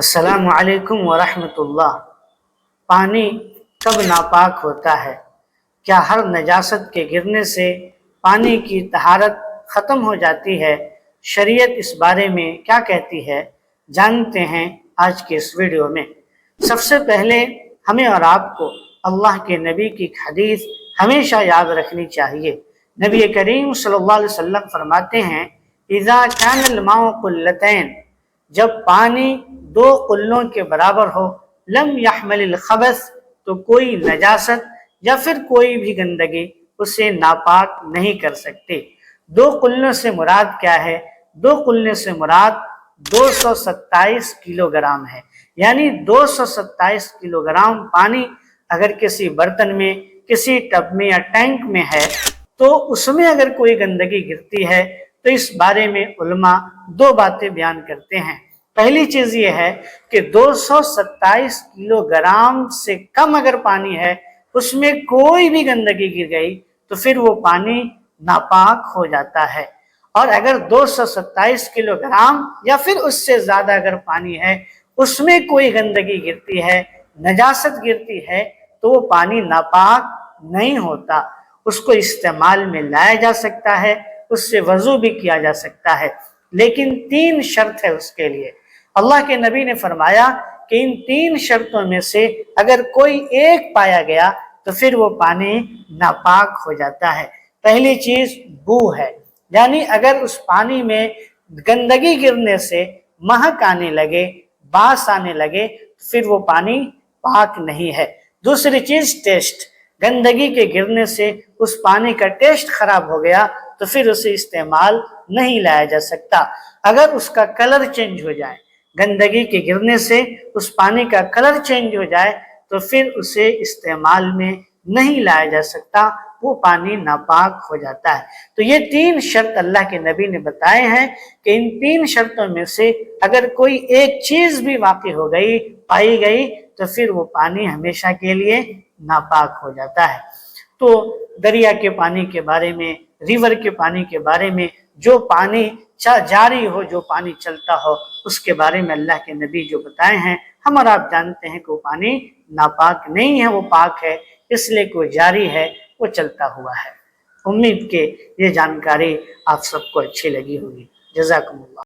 السلام علیکم ورحمۃ اللہ۔ پانی کب ناپاک ہوتا ہے؟ کیا ہر نجاست کے گرنے سے پانی کی طہارت ختم ہو جاتی ہے؟ شریعت اس بارے میں کیا کہتی ہے؟ جانتے ہیں آج کے اس ویڈیو میں۔ سب سے پہلے ہمیں اور آپ کو اللہ کے نبی کی حدیث ہمیشہ یاد رکھنی چاہیے۔ نبی کریم صلی اللہ علیہ وسلم فرماتے ہیں اذا کان الماء قلتین، جب پانی 2 قلوں کے برابر ہو، لم یحمل الخبث، تو کوئی نجاست یا پھر کوئی بھی گندگی اسے ناپاک نہیں کر سکتے۔ 2 قلوں سے مراد کیا ہے؟ 2 قلوں سے مراد 227 کلو گرام ہے، یعنی 227 کلو گرام پانی اگر کسی برتن میں، کسی ٹب میں یا ٹینک میں ہے تو اس میں اگر کوئی گندگی گرتی ہے تو اس بارے میں علماء 2 باتیں بیان کرتے ہیں۔ پہلی چیز یہ ہے کہ 227 کلو گرام سے کم اگر پانی ہے، اس میں کوئی بھی گندگی گر گئی تو پھر وہ پانی ناپاک ہو جاتا ہے۔ اور اگر 227 کلو گرام یا پھر اس سے زیادہ اگر پانی ہے، اس میں کوئی گندگی گرتی ہے، نجاست گرتی ہے، تو وہ پانی ناپاک نہیں ہوتا۔ اس کو استعمال میں لایا جا سکتا ہے، اس سے وضو بھی کیا جا سکتا ہے، لیکن 3 شرط ہے اس کے لیے۔ اللہ کے نبی نے فرمایا کہ ان 3 شرطوں میں سے اگر کوئی ایک پایا گیا تو پھر وہ پانی ناپاک ہو جاتا ہے۔ پہلی چیز بو ہے، یعنی اگر اس پانی میں گندگی گرنے سے مہک آنے لگے، باس آنے لگے تو پھر وہ پانی پاک نہیں ہے۔ دوسری چیز ٹیسٹ، گندگی کے گرنے سے اس پانی کا ٹیسٹ خراب ہو گیا تو پھر اسے استعمال نہیں لایا جا سکتا۔ اگر اس کا کلر چینج ہو جائے، گندگی کے گرنے سے اس پانی کا کلر چینج ہو جائے تو پھر اسے استعمال میں نہیں لایا جا سکتا، وہ پانی ناپاک ہو جاتا ہے۔ تو یہ 3 شرط اللہ کے نبی نے بتائے ہیں کہ ان 3 شرطوں میں سے اگر کوئی ایک چیز بھی واقع ہو گئی، پائی گئی، تو پھر وہ پانی ہمیشہ کے لیے ناپاک ہو جاتا ہے۔ تو دریا کے پانی کے بارے میں، ریور کے پانی کے بارے میں، جو پانی جاری ہو، جو پانی چلتا ہو، اس کے بارے میں اللہ کے نبی جو بتائے ہیں، ہم اور آپ جانتے ہیں کہ وہ پانی ناپاک نہیں ہے، وہ پاک ہے، اس لیے کہ وہ جاری ہے، وہ چلتا ہوا ہے۔ امید کہ یہ جانکاری آپ سب کو اچھی لگی ہوگی۔ جزاکم اللہ۔